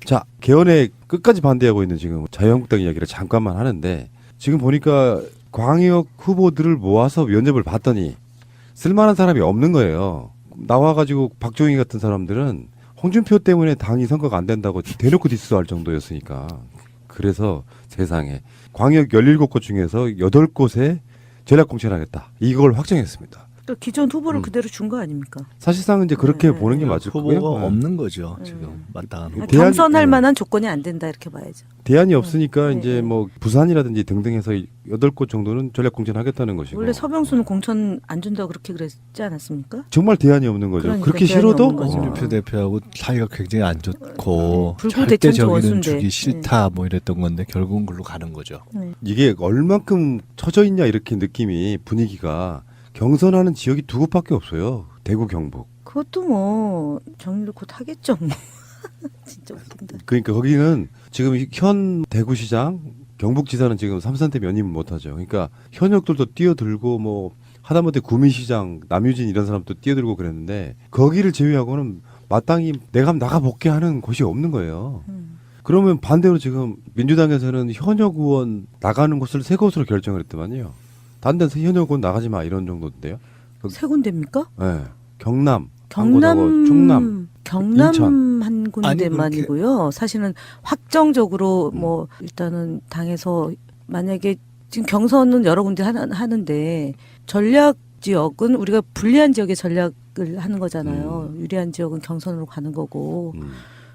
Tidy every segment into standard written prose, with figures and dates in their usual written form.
자, 개헌에 끝까지 반대하고 있는 지금 자유한국당 이야기를 잠깐만 하는데 지금 보니까 광역 후보들을 모아서 면접을 봤더니 쓸만한 사람이 없는 거예요. 나와가지고 박종희 같은 사람들은 홍준표 때문에 당이 선거가 안 된다고 대놓고 디스할 정도였으니까. 그래서 세상에 광역 17곳 중에서 8곳에 전략공천하겠다. 이걸 확정했습니다. 또 기존 후보를 그대로 준 거 아닙니까? 사실상은 이제 그렇게 보는 게 맞을 거고요. 후보가 없는 거죠. 지금 마땅한 후보. 대안이- 경선할 만한 조건이 안 된다 이렇게 봐야죠. 대안이 없으니까 네, 이제 네. 뭐 부산이라든지 등등해서 8곳 정도는 전략공천하겠다는 것이고. 원래 서병수는 공천 안 준다고 그렇게 그랬지 않았습니까? 정말 대안이 없는 거죠. 그러니까 그렇게 대안이 싫어도 없는 거죠. 홍준표 대표하고 사이가 굉장히 안 좋고 불구 절대 대천지 저기는 원수인데. 주기 싫다 뭐 이랬던 건데 결국은 글로 가는 거죠. 이게 얼만큼 처져 있냐 이렇게 느낌이 분위기가 경선하는 지역이 2곳밖에 없어요. 대구, 경북. 그것도 뭐 정리를 곧 하겠죠. 뭐. 진짜 웃긴다. 그러니까 거기는 지금 현 대구시장, 경북지사는 지금 3선대 면입을 못하죠. 그러니까 현역들도 뛰어들고 뭐 하다못해 구미시장, 남유진 이런 사람도 뛰어들고 그랬는데 거기를 제외하고는 마땅히 내가 한번 나가볼게 하는 곳이 없는 거예요. 그러면 반대로 지금 민주당에서는 현역 의원 나가는 곳을 3곳으로 결정을 했더만요. 다른 데서 현역 의원 나가지 마 이런 정도인데요. 세 군데입니까? 네. 경남, 경남, 한곳하고 충남, 경남 인천. 한 군데만이고요. 사실은 확정적으로 뭐 일단은 당에서 만약에 지금 경선은 여러 군데 하는데 전략 지역은 우리가 불리한 지역의 전략을 하는 거잖아요. 유리한 지역은 경선으로 가는 거고.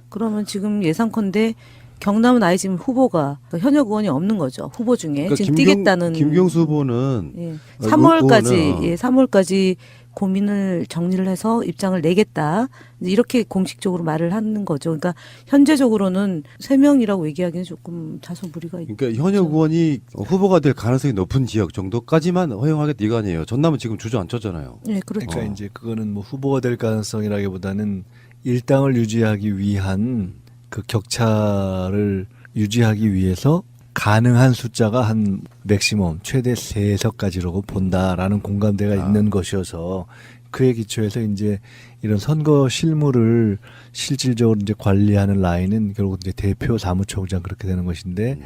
그러면 지금 예상컨대 경남은 아예 지금 후보가 현역 의원이 없는 거죠. 후보 중에 그러니까 지금 뛰겠다는 김경수 후보는 예. 어, 3월까지 의원은 예, 3월까지 고민을 정리를 해서 입장을 내겠다. 이제 이렇게 공식적으로 말을 하는 거죠. 그러니까 현재적으로는 3명이라고 얘기하기는 조금 다소 무리가 있죠. 그러니까 현역 의원이 후보가 될 가능성이 높은 지역 정도까지만 허용하겠다 이거 아니에요. 전남은 지금 주저앉혔잖아요. 네, 그렇죠. 그러니까 이제 그거는 뭐 후보가 될 가능성이라기보다는 일당을 유지하기 위한 그 격차를 유지하기 위해서 가능한 숫자가 한 맥시멈 최대 3석까지라고 본다라는 공감대가 있는 것이어서 그에 기초해서 이제 이런 선거 실무를 실질적으로 이제 관리하는 라인은 결국 이제 대표 사무총장 그렇게 되는 것인데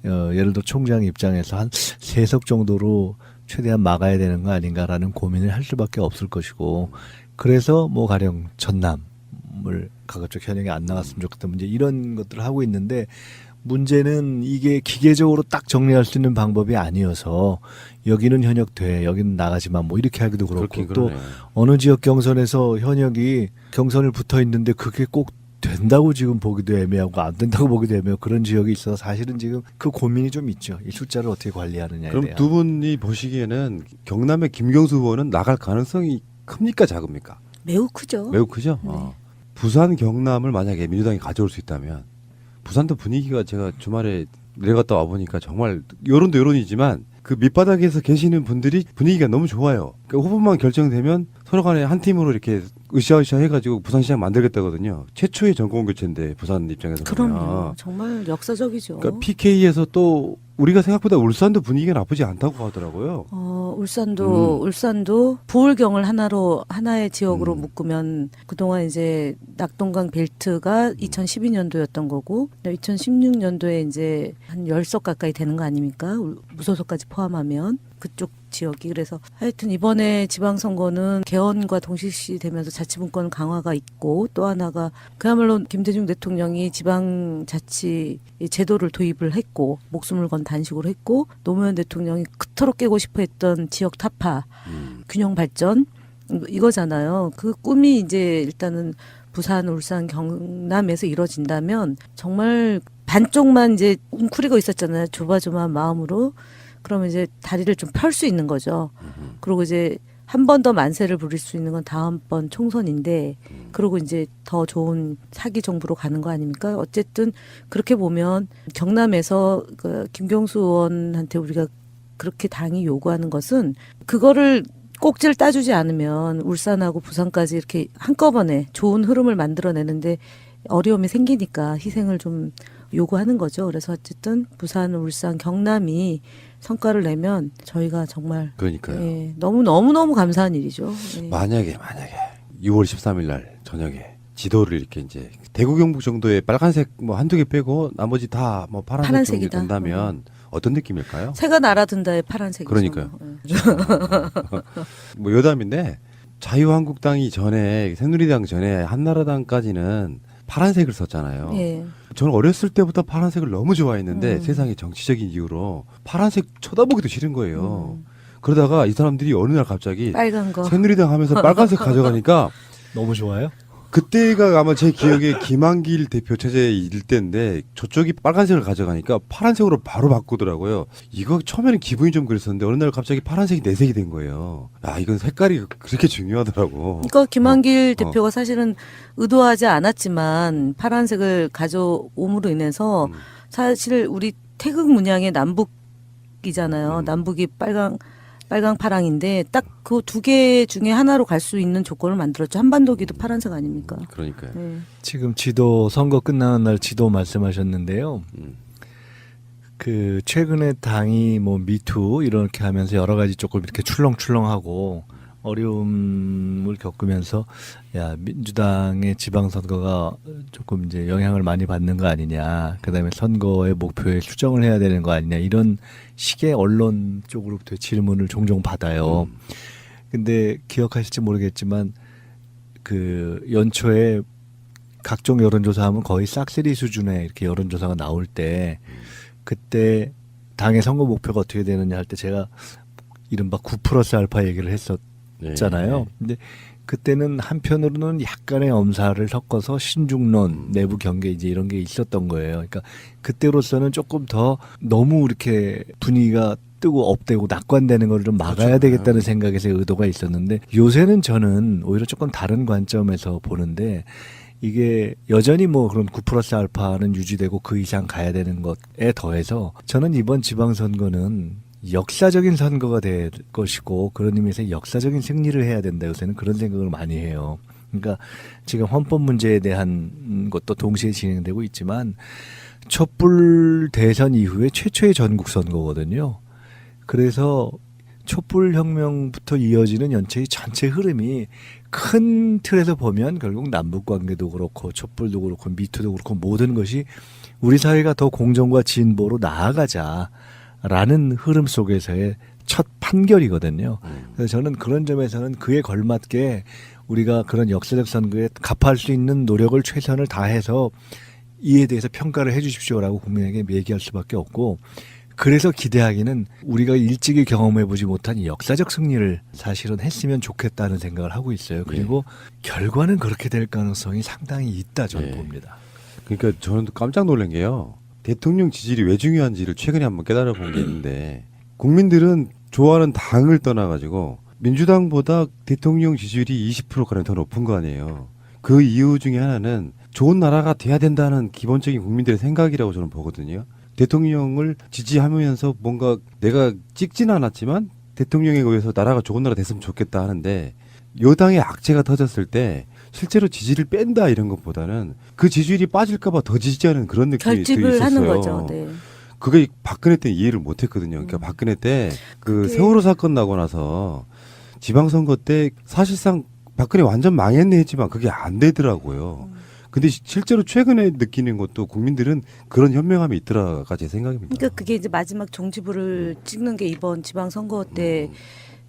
예를 들어 총장 입장에서 한 3석 정도로 최대한 막아야 되는 거 아닌가라는 고민을 할 수밖에 없을 것이고 그래서 뭐 가령 전남을 가급적 현역이 안 나갔으면 좋겠다 문제 이런 것들을 하고 있는데 문제는 이게 기계적으로 딱 정리할 수 있는 방법이 아니어서 여기는 현역 돼 여기는 나가지만 뭐 이렇게 하기도 그렇고 그렇긴 또 그러네. 어느 지역 경선에서 현역이 경선을 붙어 있는데 그게 꼭 된다고 지금 보기도 애매하고 안 된다고 보기도 애매하고 그런 지역이 있어서 사실은 지금 그 고민이 좀 있죠. 이 숫자를 어떻게 관리하느냐에 그럼 대한. 두 분이 보시기에는 경남의 김경수 의원은 나갈 가능성이 큽니까 작습니까? 매우 크죠. 매우 크죠. 네. 부산 경남을 만약에 민주당이 가져올 수 있다면 부산도 분위기가 제가 주말에 내려갔다 와 보니까 정말 여론도 여론이지만 그 밑바닥에서 계시는 분들이 분위기가 너무 좋아요. 그러니까 후보만 결정되면 서로 간에 한 팀으로 이렇게 으쌰으쌰 해가지고 부산시장 만들겠다거든요. 최초의 정권 교체인데 부산 입장에서 보면. 그럼요. 정말 역사적이죠. 그러니까 PK에서 또 우리가 생각보다 울산도 분위기가 나쁘지 않다고 하더라고요. 울산도 부울경을 하나의 지역으로 묶으면 그동안 이제 낙동강 벨트가 2012년도였던 거고 2016년도에 이제 한 10석 가까이 되는 거 아닙니까? 무소속까지 포함하면 그쪽 지역이 그래서 하여튼 이번에 지방선거는 개헌과 동시되면서 자치분권 강화가 있고 또 하나가 그야말로 김대중 대통령이 지방자치 제도를 도입을 했고 목숨을 건 단식으로 했고 노무현 대통령이 그토록 깨고 싶어했던 지역 타파 균형 발전 이거잖아요. 그 꿈이 이제 일단은 부산, 울산, 경남에서 이뤄진다면 정말 반쪽만 이제 웅크리고 있었잖아요. 조마조마한 마음으로. 그러면 이제 다리를 좀 펼 수 있는 거죠. 그리고 이제 한 번 더 만세를 부릴 수 있는 건 다음번 총선인데, 그리고 이제 더 좋은 차기 정부로 가는 거 아닙니까? 어쨌든 그렇게 보면 경남에서 그 김경수 의원한테 우리가 그렇게 당이 요구하는 것은 그거를 꼭지를 따주지 않으면 울산하고 부산까지 이렇게 한꺼번에 좋은 흐름을 만들어내는데 어려움이 생기니까 희생을 좀 요구하는 거죠. 그래서 어쨌든 부산, 울산, 경남이 성과를 내면 저희가 정말 그러니까요. 예, 너무 감사한 일이죠. 예. 만약에 6월 13일 날 저녁에 지도를 이렇게 이제 대구 경북 정도의 빨간색 뭐 한두 개 빼고 나머지 다 뭐 파란색 정도 파란색이다. 된다면 어떤 느낌일까요? 새가 날아든다의 파란색이죠. 그러니까요. 예. 뭐 여담인데 자유한국당이 전에 새누리당 전에 한나라당까지는 파란색을 썼잖아요. 예. 저는 어렸을 때부터 파란색을 너무 좋아했는데 음. 세상의 정치적인 이유로 파란색 쳐다보기도 싫은 거예요. 그러다가 이 사람들이 어느 날 갑자기 빨간 거. 새누리당 하면서 빨간색 가져가니까 너무 좋아요? 그때가 아마 제 기억에 김한길 대표 체제일 때인데 저쪽이 빨간색을 가져가니까 파란색으로 바로 바꾸더라고요. 이거 처음에는 기분이 좀 그랬었는데 어느 날 갑자기 파란색이 내색이 된 거예요. 아 이건 색깔이 그렇게 중요하더라고. 이거 김한길 어. 대표가 사실은 의도하지 않았지만 파란색을 가져옴으로 인해서 사실 우리 태극 문양의 남북이잖아요. 남북이 빨강 파랑인데 딱 그 두 개 중에 하나로 갈 수 있는 조건을 만들었죠. 한반도기도 파란색 아닙니까? 그러니까요. 네. 지금 지도 선거 끝나는 날 지도 말씀하셨는데요. 그 최근에 당이 뭐 미투 이렇게 하면서 여러 가지 조금 이렇게 출렁출렁하고 어려움을 겪으면서 야 민주당의 지방선거가 조금 이제 영향을 많이 받는 거 아니냐, 그다음에 선거의 목표에 수정을 해야 되는 거 아니냐, 이런 식의 언론 쪽으로부터 질문을 종종 받아요. 근데 기억하실지 모르겠지만 그 연초에 각종 여론조사하면 거의 싹쓸이 수준의 이렇게 여론조사가 나올 때 그때 당의 선거 목표가 어떻게 되느냐 할 때 제가 이른바 9+알파 얘기를 했었잖아요. 네. 근데 그때는 한편으로는 약간의 엄살을 섞어서 신중론, 내부 경계 이제 이런 게 있었던 거예요. 그러니까 그때로서는 조금 더 너무 이렇게 분위기가 뜨고 업되고 낙관되는 걸 좀 막아야 그렇죠. 되겠다는 생각에서의 의도가 있었는데 요새는 저는 오히려 조금 다른 관점에서 보는데 이게 여전히 뭐 그런 9+알파는 유지되고 그 이상 가야 되는 것에 더해서 저는 이번 지방선거는 역사적인 선거가 될 것이고 그런 의미에서 역사적인 승리를 해야 된다. 요새는 그런 생각을 많이 해요. 그러니까 지금 헌법 문제에 대한 것도 동시에 진행되고 있지만 촛불 대선 이후에 최초의 전국 선거거든요. 그래서 촛불 혁명부터 이어지는 연체의 전체 흐름이 큰 틀에서 보면 결국 남북 관계도 그렇고 촛불도 그렇고 미투도 그렇고 모든 것이 우리 사회가 더 공정과 진보로 나아가자라는 흐름 속에서의 첫 판결이거든요. 그래서 저는 그런 점에서는 그에 걸맞게 우리가 그런 역사적 선거에 갚을 수 있는 노력을 최선을 다해서 이에 대해서 평가를 해 주십시오라고 국민에게 얘기할 수밖에 없고, 그래서 기대하기는 우리가 일찍이 경험해보지 못한 이 역사적 승리를 사실은 했으면 좋겠다는 생각을 하고 있어요. 그리고 결과는 그렇게 될 가능성이 상당히 있다 저는 봅니다. 그러니까 저는 또 깜짝 놀란 게요. 대통령 지지율이 왜 중요한지를 최근에 한번 깨달아 본 게 있는데 국민들은 좋아하는 당을 떠나가지고 민주당보다 대통령 지지율이 20%가량 더 높은 거 아니에요. 그 이유 중에 하나는 좋은 나라가 돼야 된다는 기본적인 국민들의 생각이라고 저는 보거든요. 대통령을 지지하면서 뭔가 내가 찍지는 않았지만 대통령에 의해서 나라가 좋은 나라 됐으면 좋겠다 하는데 여당의 악재가 터졌을 때 실제로 지지를 뺀다 이런 것보다는 그 지지율이 빠질까 봐 더 지지하는 그런 느낌이 결집을 있었어요. 하는 거죠. 네. 그게 박근혜 때 이해를 못 했거든요. 그러니까 박근혜 때 그 세월호 사건 나고 나서 지방선거 때 사실상 박근혜 완전 망했네 했지만 그게 안 되더라고요. 근데 실제로 최근에 느끼는 것도 국민들은 그런 현명함이 있더라가 제 생각입니다. 그러니까 그게 이제 마지막 종지부를 찍는 게 이번 지방선거 때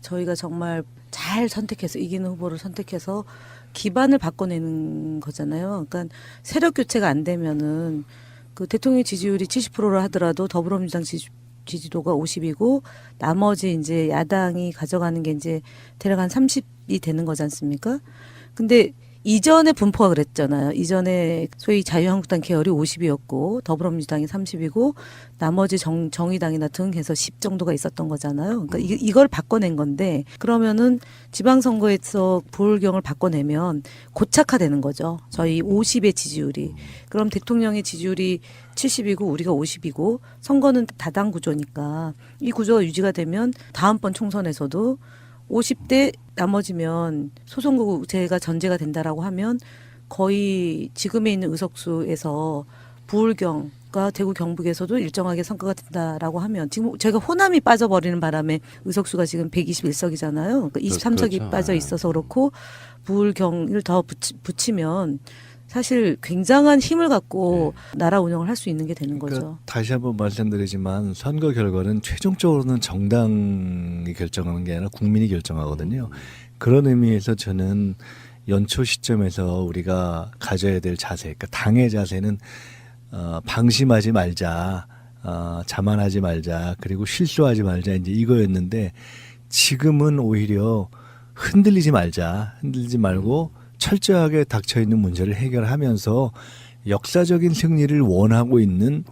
저희가 정말 잘 선택해서 이기는 후보를 선택해서 기반을 바꿔내는 거잖아요. 그러니까 세력 교체가 안 되면은 그 대통령 지지율이 70%를 하더라도 더불어민주당 지지도가 50이고 나머지 이제 야당이 가져가는 게 이제 대략 한 30이 되는 거지 않습니까? 근데 이전에 분포가 그랬잖아요. 이전에 소위 자유한국당 계열이 50이었고 더불어민주당이 30이고 나머지 정의당이나 등 해서 10 정도가 있었던 거잖아요. 그러니까 이걸 바꿔낸 건데 그러면은 지방선거에서 부울경을 바꿔내면 고착화되는 거죠. 저희 50의 지지율이. 그럼 대통령의 지지율이 70이고 우리가 50이고 선거는 다당 구조니까 이 구조가 유지가 되면 다음번 총선에서도 50대 나머지면 소선거구제가 전제가 된다라고 하면 거의 지금에 있는 의석수에서 부울경과 대구 경북에서도 일정하게 선거가 된다라고 하면 지금 제가 호남이 빠져버리는 바람에 의석수가 지금 121석이잖아요. 그러니까 23석이 그렇죠. 빠져 있어서 그렇고 부울경을 더 붙이면 사실 굉장한 힘을 갖고 나라 운영을 할 수 있는 게 되는 거죠. 그러니까 다시 한번 말씀드리지만 선거 결과는 최종적으로는 정당이 결정하는 게 아니라 국민이 결정하거든요. 그런 의미에서 저는 연초 시점에서 우리가 가져야 될 자세, 그러니까 당의 자세는 방심하지 말자, 자만하지 말자, 그리고 실수하지 말자 이제 이거였는데 지금은 오히려 흔들리지 말고 철저하게 닥쳐있는 문제를 해결하면서 역사적인 승리를 원하고 있는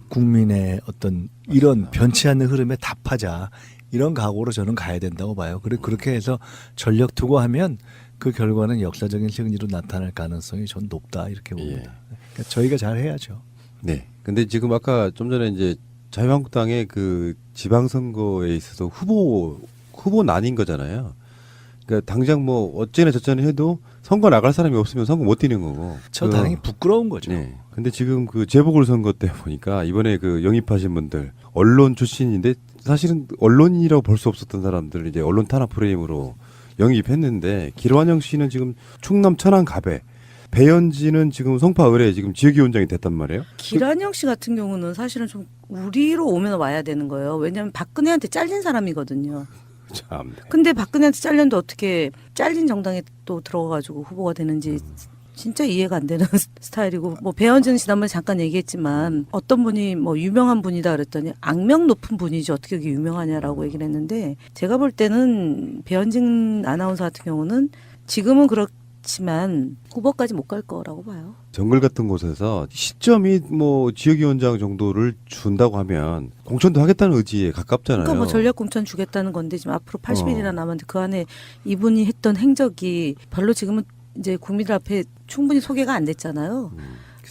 국민의 어떤 이런 변치 않는 흐름에 답하자 이런 각오로 저는 가야 된다고 봐요. 그렇게 해서 전력 투구하면 그 결과는 역사적인 승리로 나타날 가능성이 전 높다 이렇게 봅니다. 그러니까 저희가 잘 해야죠. 네. 근데 지금 아까 좀 전에 이제 자유한국당의 그 지방선거에 있어서 후보 난인 거잖아요. 그러니까 당장 뭐 어째나 저째나 해도 선거 나갈 사람이 없으면 선거 못 뛰는 거고. 저 당연히 부끄러운 거죠. 네. 근데 지금 그 재보궐선거 때 보니까 이번에 그 영입하신 분들 언론 출신인데 사실은 언론인이라고 볼 수 없었던 사람들 이제 언론 탄압 프레임으로 영입했는데 기란영 씨는 지금 충남 천안 갑에 배현진은 지금 송파 을에 지금 지역위원장이 됐단 말이에요. 기란영 씨 같은 경우는 사실은 좀 우리로 오면 와야 되는 거예요. 왜냐하면 박근혜한테 잘린 사람이거든요. 참. 근데 박근혜한테 잘렸는데 어떻게 잘린 정당에 또 들어가가지고 후보가 되는지 진짜 이해가 안 되는 스타일이고 뭐 배현진 지난번에 잠깐 얘기했지만 어떤 분이 뭐 유명한 분이다 그랬더니 악명 높은 분이지 어떻게 그게 유명하냐라고 얘기를 했는데 제가 볼 때는 배현진 아나운서 같은 경우는 지금은 그렇지만 후보까지 못 갈 거라고 봐요. 정글 같은 곳에서 시점이 뭐 지역위원장 정도를 준다고 하면 공천도 하겠다는 의지에 가깝잖아요. 그러니까 뭐 전략 공천 주겠다는 건데 지금 앞으로 80일이나 남았는데 그 안에 이분이 했던 행적이 별로 지금은 이제 국민들 앞에 충분히 소개가 안 됐잖아요.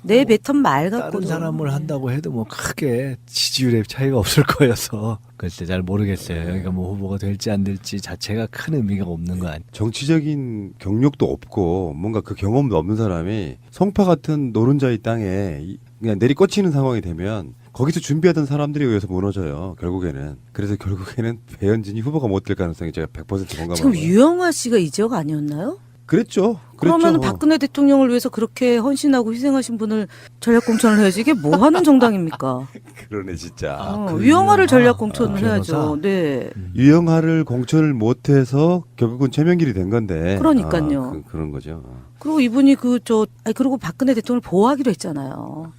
내뱉은 말 갖고도 다른 사람을 한다고 해도 뭐 크게 지지율의 차이가 없을 거여서 글쎄 잘 모르겠어요. 그러니까 뭐 후보가 될지 안 될지 자체가 큰 의미가 없는 거 아니에요. 정치적인 경력도 없고 뭔가 그 경험도 없는 사람이 송파 같은 노른자의 땅에 그냥 내리꽂히는 상황이 되면 거기서 준비하던 사람들에 의해서 무너져요. 결국에는. 그래서 결국에는 배현진이 후보가 못 될 가능성이 제가 100% 공감합니다. 지금 유영아 씨가 이 지역 아니었나요? 그랬죠. 그러면 박근혜 대통령을 위해서 그렇게 헌신하고 희생하신 분을 전략 공천을 해야지 이게 뭐 하는 정당입니까? 그러네 진짜. 유영아를 전략 공천을 변호사? 해야죠. 네. 유영하를 공천을 못해서 결국은 최명길이 된 건데. 그러니까요. 그런 거죠. 그리고 이분이 그리고 박근혜 대통령을 보호하기로 했잖아요.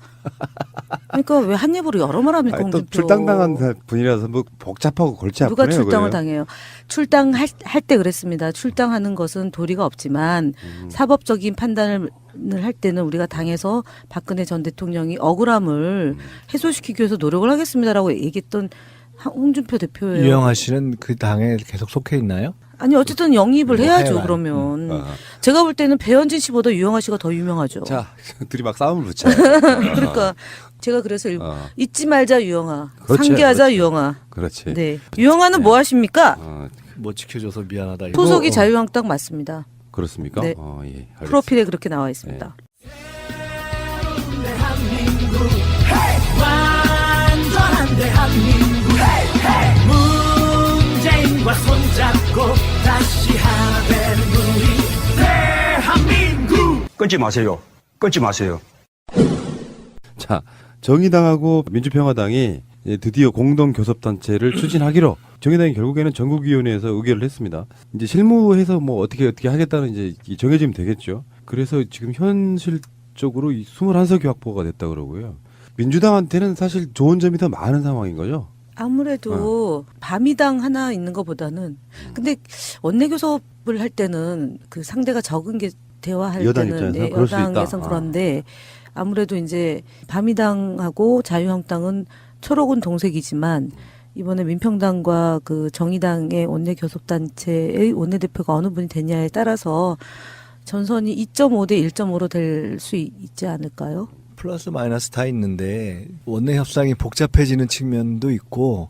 그러니까 왜 한 입으로 여러 말 합니까? 또 홍준표. 출당당한 분이라서 뭐 복잡하고 골치 아프네요. 누가 출당을 그래요. 당해요? 출당할 때 그랬습니다. 출당하는 것은 도리가 없지만 사법적인 판단을 할 때는 우리가 당에서 박근혜 전 대통령이 억울함을 해소시키기 위해서 노력을 하겠습니다라고 얘기했던 홍준표 대표예요. 유영하 씨는 그 당에 계속 속해 있나요? 아니 어쨌든 영입을 뭐 해야죠. 해야만. 그러면 제가 볼 때는 배현진 씨보다 유영하 씨가 더 유명하죠. 자, 둘이 막 싸움을 붙여요. 그러니까 제가 그래서 잊지 말자 유영하, 그렇지, 상기하자 그렇지. 유영하. 그렇지. 네, 유영하는 뭐 하십니까? 못 지켜줘서 미안하다. 이거. 소속이 자유한국당 맞습니다. 그렇습니다. 네. 예, 알겠습니다. 프로필에 그렇게 나와 있습니다. 완전한 대한민국 문재인과 손잡고 다시 하는 우리 대한민국 끊지 마세요. 끊지 마세요. 자, 정의당하고 민주평화당이 이제 드디어 공동교섭단체를 추진하기로 정의당이 결국에는 전국위원회에서 의결을 했습니다. 이제 실무해서 뭐 어떻게 하겠다는 이제 정해지면 되겠죠. 그래서 지금 현실적으로 21석이 확보가 됐다 그러고요. 민주당한테는 사실 좋은 점이 더 많은 상황인 거죠. 아무래도 밤이당 하나 있는 것보다는 근데 원내교섭을 할 때는 그 상대가 적은 게 대화할 여당 때는 입장에서 그럴 수 있다. 여당에선 그런데 아무래도 이제 밤이당하고 자유한국당은 초록은 동색이지만 이번에 민평당과 그 정의당의 원내교섭단체의 원내대표가 어느 분이 되냐에 따라서 전선이 2.5 대 1.5로 될 수 있지 않을까요? 플러스 마이너스 다 있는데 원내 협상이 복잡해지는 측면도 있고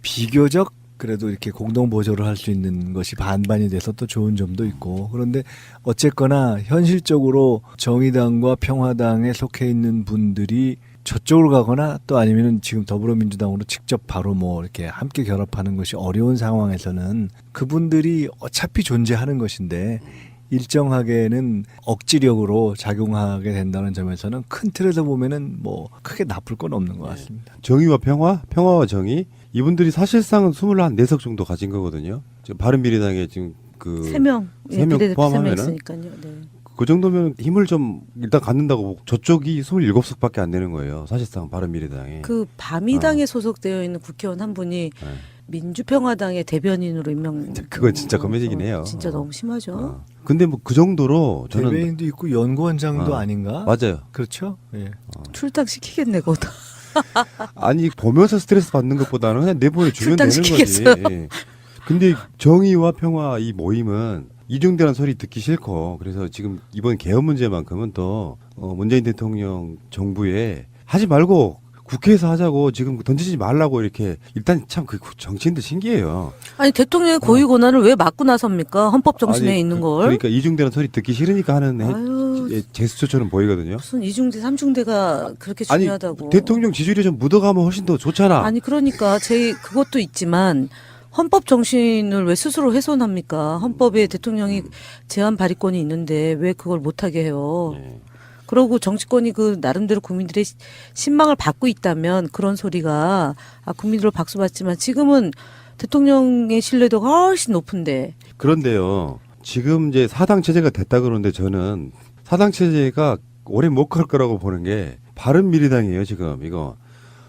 비교적 그래도 이렇게 공동 보조를 할 수 있는 것이 반반이 돼서 또 좋은 점도 있고 그런데 어쨌거나 현실적으로 정의당과 평화당에 속해 있는 분들이 저쪽으로 가거나 또 아니면은 지금 더불어민주당으로 직접 바로 뭐 이렇게 함께 결합하는 것이 어려운 상황에서는 그분들이 어차피 존재하는 것인데 일정하게는 억지력으로 작용하게 된다는 점에서는 큰 틀에서 보면은 뭐 크게 나쁠 건 없는 것 같습니다. 정의와 평화, 평화와 정의 이분들이 사실상은 24석 정도 가진 거거든요. 지금 바른미래당에 지금 그 3명, 세 명 비례대표 3명 포함하면은 있으니까요. 네. 그 정도면 힘을 좀 일단 갖는다고 보고 저쪽이 27석밖에 안 되는 거예요. 사실상 바른미래당에. 그 바미당에 소속되어 있는 국회의원 한 분이 네. 민주평화당의 대변인으로 임명. 그건 진짜 거매지긴 해요. 진짜 너무 심하죠. 근데 뭐 그 정도로 저는 대변인도 있고 연구원장도 아닌가? 맞아요. 그렇죠. 예. 출당시키겠네, 거기다. 아니 보면서 스트레스 받는 것보다는 그냥 내보내주면 되는 거지. 출당시키겠어요. 예. 근데 정의와 평화 이 모임은 이중대란 소리 듣기 싫고 그래서 지금 이번 개헌 문제만큼은 또 문재인 대통령 정부에 하지 말고 국회에서 하자고 지금 던지지 말라고 이렇게 일단 참 그 정치인들 신기해요. 아니 대통령의 고유 권한을 왜 막고 나섭니까? 헌법 정신에 아니, 있는 걸. 그러니까 이중대란 소리 듣기 싫으니까 하는 아유, 제스처처럼 보이거든요. 무슨 이중대 삼중대가 그렇게 아니 중요하다고. 대통령 지지율이 좀 묻어가면 훨씬 더 좋잖아. 아니 그러니까 그것도 있지만 헌법 정신을 왜 스스로 훼손합니까? 헌법에 대통령이 제한 발의권이 있는데 왜 그걸 못하게 해요? 네. 그러고 정치권이 그 나름대로 국민들의 신망을 받고 있다면 그런 소리가 국민들로 박수 받지만 지금은 대통령의 신뢰도가 훨씬 높은데. 그런데요. 지금 이제 사당 체제가 됐다 그러는데 저는 사당 체제가 오래 못 갈 거라고 보는 게 바른미래당이에요. 지금 이거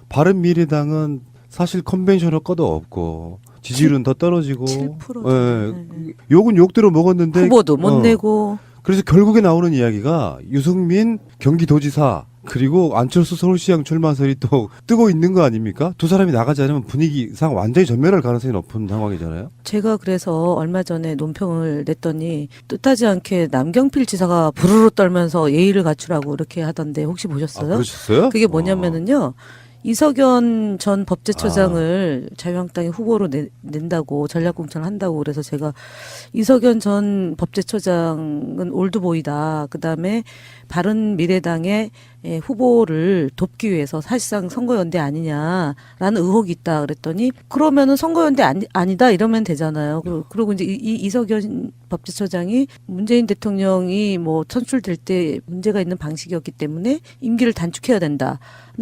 바른미래당은 사실 컨벤셔널 거도 없고 지지율은 더 떨어지고 7%. 예, 욕은 욕대로 먹었는데 후보도 못 내고. 그래서 결국에 나오는 이야기가 유승민 경기도지사 그리고 안철수 서울시장 출마설이 또 뜨고 있는 거 아닙니까? 두 사람이 나가지 않으면 분위기상 완전히 전멸할 가능성이 높은 상황이잖아요. 제가 그래서 얼마 전에 논평을 냈더니 뜻하지 않게 남경필 지사가 부르르 떨면서 예의를 갖추라고 이렇게 하던데 혹시 보셨어요? 그러셨어요? 그게 뭐냐면은요. 이석연 전 법제처장을 자유한국당이 후보로 낸다고 전략공천을 한다고 그래서 제가 이석연 전 법제처장은 올드보이다. 그다음에 바른미래당의 후보를 돕기 위해서 사실상 선거연대 아니냐라는 의혹이 있다 그랬더니 그러면은 선거연대 아니다 이러면 되잖아요. 그리고 이제 이 이석연 법제처장이 문재인 대통령이 뭐 선출될 때 문제가 있는 방식이었기 때문에 임기를 단축해야 된다는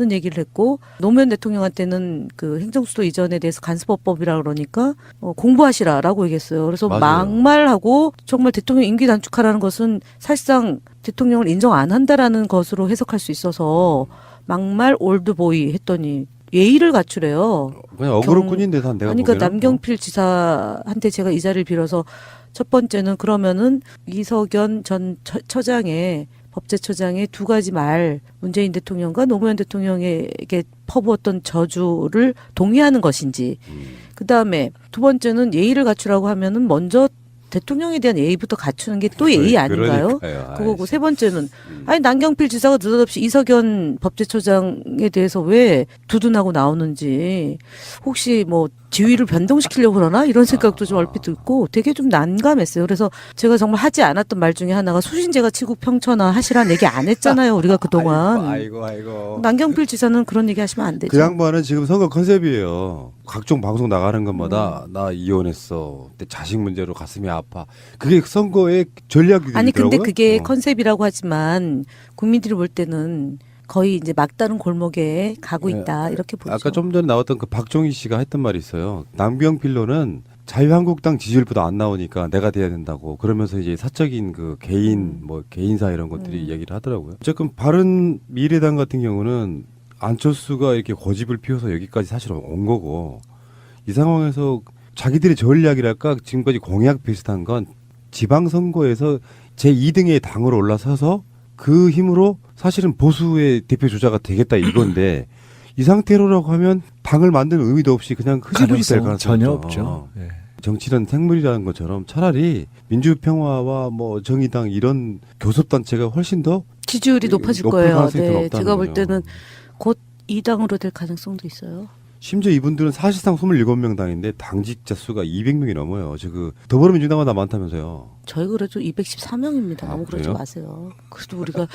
얘기를 했고 노무현 대통령한테는 그 행정수도 이전에 대해서 간섭법이라 그러니까 공부하시라라고 얘기했어요. 그래서 맞아요. 막말하고 정말 대통령 임기 단축하라는 것은 사실상 대통령을 인정 안 한다라는 것으로 해석할 수 있어서 막말 올드보이 했더니 예의를 갖추래요. 그냥 어그로꾼인데 산 내가 그러니까 보기에는. 남경필 지사한테 제가 이 자리를 빌어서 첫 번째는 그러면은 이석연 전 처장의 법제처장의 두 가지 말 문재인 대통령과 노무현 대통령에게 퍼부었던 저주를 동의하는 것인지 그다음에 두 번째는 예의를 갖추라고 하면은 먼저 대통령에 대한 예의부터 갖추는 게 또 예의 아닌가요? 그러니까요. 그거고 세 번째는 아니 남경필 지사가 느닷없이 이석연 법제처장에 대해서 왜 두둔하고 나오는지 혹시 뭐 지위를 변동시키려고 그러나 이런 생각도 좀 얼핏 들고 되게 좀 난감했어요. 그래서 제가 정말 하지 않았던 말 중에 하나가 수신제가 치국 평천하 하시라는 얘기 안 했잖아요. 우리가 그동안. 아이고. 남경필 지사는 그런 얘기 하시면 안 되죠. 그 양반은 지금 선거 컨셉이에요. 각종 방송 나가는 것마다 나 이혼했어. 내 자식 문제로 가슴이 아파. 그게 선거의 전략이더라고요. 아니 근데 그게 컨셉이라고 하지만 국민들이 볼 때는 거의 이제 막다른 골목에 가고 있다 이렇게 보죠. 아까 좀 전에 나왔던 그 박종희 씨가 했던 말이 있어요. 남경필로는 자유한국당 지지율보다 안 나오니까 내가 돼야 된다고 그러면서 이제 사적인 그 개인 뭐 개인사 이런 것들이 얘기를 하더라고요. 어쨌든 바른 미래당 같은 경우는 안철수가 이렇게 고집을 피워서 여기까지 사실 온 거고 이 상황에서 자기들의 전략이랄까 지금까지 공약 비슷한 건 지방선거에서 제2등의 당으로 올라서서 그 힘으로 사실은 보수의 대표 주자가 되겠다 이건데 이 상태로라고 하면 당을 만드는 의미도 없이 그냥 흐지부지 될 가능성이 전혀 있죠. 없죠. 예. 정치는 생물이라는 것처럼 차라리 민주평화와 뭐 정의당 이런 교섭단체가 훨씬 더 지지율이 높아질 높을 거예요. 가능성이 더 네, 높다는 제가 볼 거죠. 때는 곧 2당으로 될 가능성도 있어요. 심지어 이분들은 사실상 27명 당인데 당직자 수가 200명이 넘어요. 그 더불어민주당보다 많다면서요. 저희 그래도 214명입니다. 아, 너무 그러지 그래요? 마세요. 그래도 우리가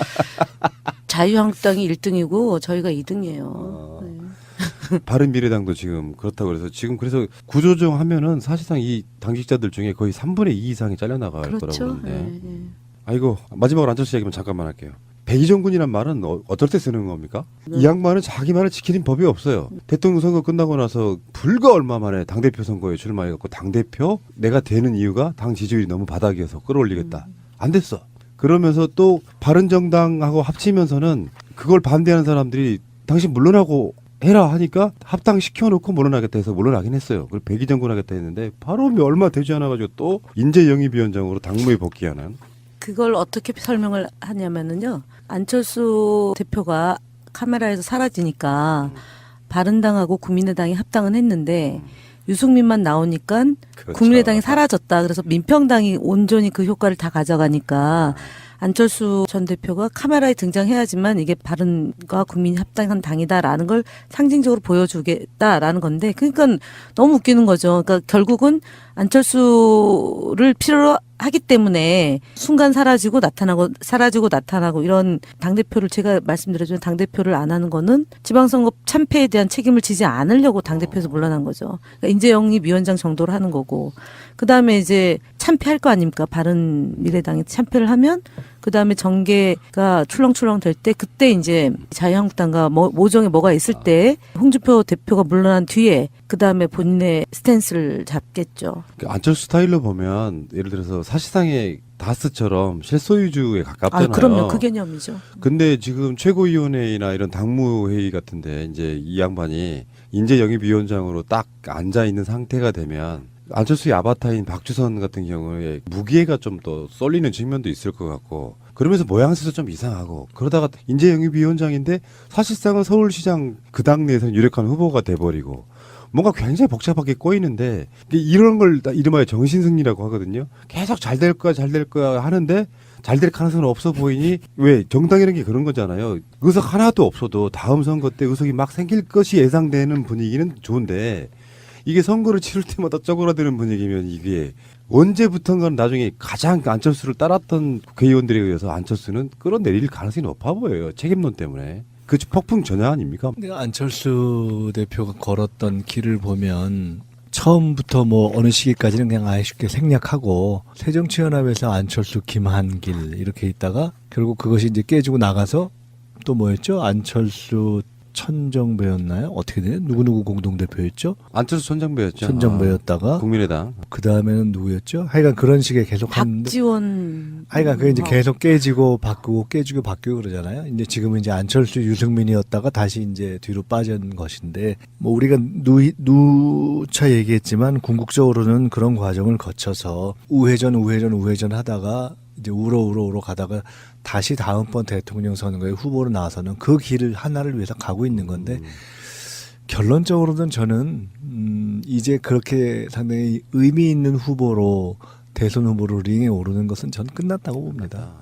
자유한국당이 1등이고 저희가 2등이에요. 네. 바른미래당도 지금 그렇다고 그래서 지금 그래서 구조조정 하면은 사실상 이 당직자들 중에 거의 3분의 2 이상이 잘려나갈 거라고 그렇죠. 그러는데. 네, 네. 아이고 마지막으로 안철수 얘기만 잠깐만 할게요. 백의정군이란 말은 어떨 때 쓰는 겁니까? 이 양반은 자기 말을 지키는 법이 없어요. 대통령 선거 끝나고 나서 불과 얼마 만에 당대표 선거에 출마해갖고 당대표 내가 되는 이유가 당 지지율이 너무 바닥이어서 끌어올리겠다. 안 됐어. 그러면서 또 바른정당하고 합치면서는 그걸 반대하는 사람들이 당신 물러나고 해라 하니까 합당시켜놓고 물러나겠다 해서 물러나긴 했어요. 그리고 백의정군 하겠다 했는데 바로 얼마 되지 않아가지고 또 인재영입위원장으로 당무에 복귀하는. 그걸 어떻게 설명을 하냐면은요. 안철수 대표가 카메라에서 사라지니까 바른당하고 국민의당이 합당은 했는데 유승민만 나오니까 그렇죠. 국민의당이 사라졌다. 그래서 민평당이 온전히 그 효과를 다 가져가니까 안철수 전 대표가 카메라에 등장해야지만 이게 바른과 국민이 합당한 당이다라는 걸 상징적으로 보여주겠다라는 건데 그러니까 너무 웃기는 거죠. 그러니까 결국은 안철수를 필요로 하기 때문에 순간 사라지고 나타나고 이런 당대표를 제가 말씀드렸지만 당대표를 안 하는 거는 지방선거 참패에 대한 책임을 지지 않으려고 당대표에서 물러난 거죠. 그러니까 인재영입위원장 정도로 하는 거고 그다음에 이제 참패할 거 아닙니까? 바른미래당이 참패를 하면 그다음에 정계가 출렁출렁 될 때 그때 이제 자유한국당과 모종에 뭐가 있을 때 홍준표 대표가 물러난 뒤에 그다음에 본인의 스탠스를 잡겠죠. 안철수 스타일로 보면 예를 들어서 사실상의 다스처럼 실소유주에 가깝잖아요. 그럼요. 그 개념이죠. 근데 지금 최고위원회의나 이런 당무회의 같은데 이제 이 양반이 인재영입위원장으로 딱 앉아 있는 상태가 되면 안철수의 아바타인 박주선 같은 경우에 무기회가 좀 더 쏠리는 측면도 있을 것 같고 그러면서 모양새도 좀 이상하고 그러다가 인재영입위원장인데 사실상은 서울시장 그 당내에서는 유력한 후보가 돼버리고 뭔가 굉장히 복잡하게 꼬이는데 이런 걸 이름하여 정신승리라고 하거든요. 계속 잘 될 거야 하는데 잘 될 가능성은 없어 보이니 왜 정당이라는 게 그런 거잖아요. 의석 하나도 없어도 다음 선거 때 의석이 막 생길 것이 예상되는 분위기는 좋은데 이게 선거를 치를 때마다 쪼그라드는 분위기면 이게 언제부턴가는 나중에 가장 안철수를 따랐던 국회의원들에 의해서 안철수는 끌어내릴 가능성이 높아 보여요. 책임론 때문에. 그 폭풍 전야 아닙니까? 근데 안철수 대표가 걸었던 길을 보면 처음부터 뭐 어느 시기까지는 그냥 아예 쉽게 생략하고 새정치연합에서 안철수, 김한길 이렇게 있다가 결국 그것이 이제 깨지고 나가서 또 뭐였죠? 안철수 천정배였나요? 어떻게 돼요? 누구누구 공동대표였죠? 안철수 천정배였죠. 천정배였다가 국민의당. 그 다음에는 누구였죠? 하여간 그런 식의 계속 하는데 박지원. 하여간 그게 이제 계속 깨지고 바꾸고 깨지고 바뀌고 그러잖아요. 이제 지금은 이제 안철수 유승민이었다가 다시 이제 뒤로 빠진 것인데 뭐 우리가 누차 얘기했지만 궁극적으로는 그런 과정을 거쳐서 우회전 하다가 이제 우로 가다가 다시 다음번 대통령 선거에 후보로 나와서는 그 길을 하나를 위해서 가고 있는 건데 결론적으로는 저는 이제 그렇게 상당히 의미 있는 후보로 대선 후보로 링에 오르는 것은 전 끝났다고 봅니다.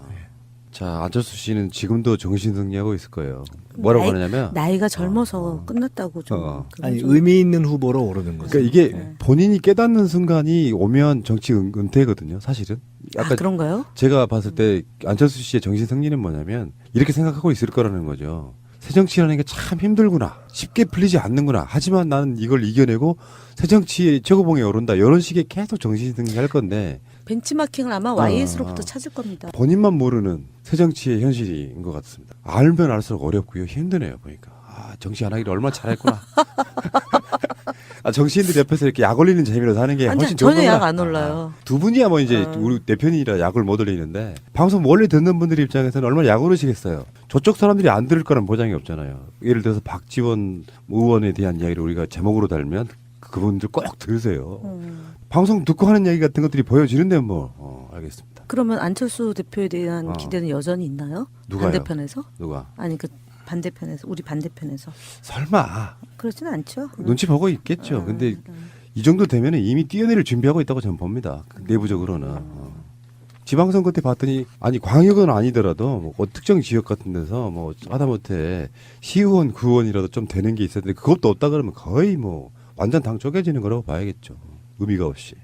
자, 안철수 씨는 지금도 정신승리하고 있을 거예요. 뭐라고 하냐면 나이가 젊어서 끝났다고 좀. 아니 의미 있는 후보로 오르는 거죠. 그러니까 이게 본인이 깨닫는 순간이 오면 정치 은퇴거든요. 사실은. 아까 그런가요? 제가 봤을 때 안철수 씨의 정신 승리는 뭐냐면 이렇게 생각하고 있을 거라는 거죠. 새정치라는 게 참 힘들구나. 쉽게 풀리지 않는구나. 하지만 나는 이걸 이겨내고 새정치의 최고봉에 오른다. 이런 식의 계속 정신 승리할 건데 벤치마킹을 아마 YS로부터 찾을 겁니다. 본인만 모르는 새정치의 현실인 것 같습니다. 알면 알수록 어렵고요. 힘드네요. 보니까. 정치 안 하기를 얼마나 잘했구나. 정치인들 옆에서 이렇게 약 올리는 재미로 사는 게 훨씬 좋은 전혀 거구나. 약 안 올라요. 두 분이야 뭐 이제 우리 내 편이라 약을 못 올리는데 방송 원래 듣는 분들 입장에서는 얼마나 약 오르시겠어요. 저쪽 사람들이 안 들을 거란 보장이 없잖아요. 예를 들어서 박지원 의원에 대한 이야기를 우리가 제목으로 달면 그분들 꼭 들으세요. 방송 듣고 하는 얘기 같은 것들이 보여지는데 뭐 알겠습니다. 그러면 안철수 대표에 대한 기대는 여전히 있나요? 누가요? 반대편에서? 누가? 아니 그 반대편에서 우리 반대편에서 설마 그렇지는 않죠. 눈치 보고 있겠죠. 근데 이 정도 되면 이미 뛰어내릴 준비하고 있다고 저는 봅니다. 내부적으로는. 지방선거 때 봤더니 아니 광역은 아니더라도 뭐 특정 지역 같은 데서 뭐 하다못해 시의원, 구의원이라도 좀 되는 게 있었는데 그것도 없다 그러면 거의 뭐 완전 당 쪼개지는 거라고 봐야겠죠. 의미가 없이.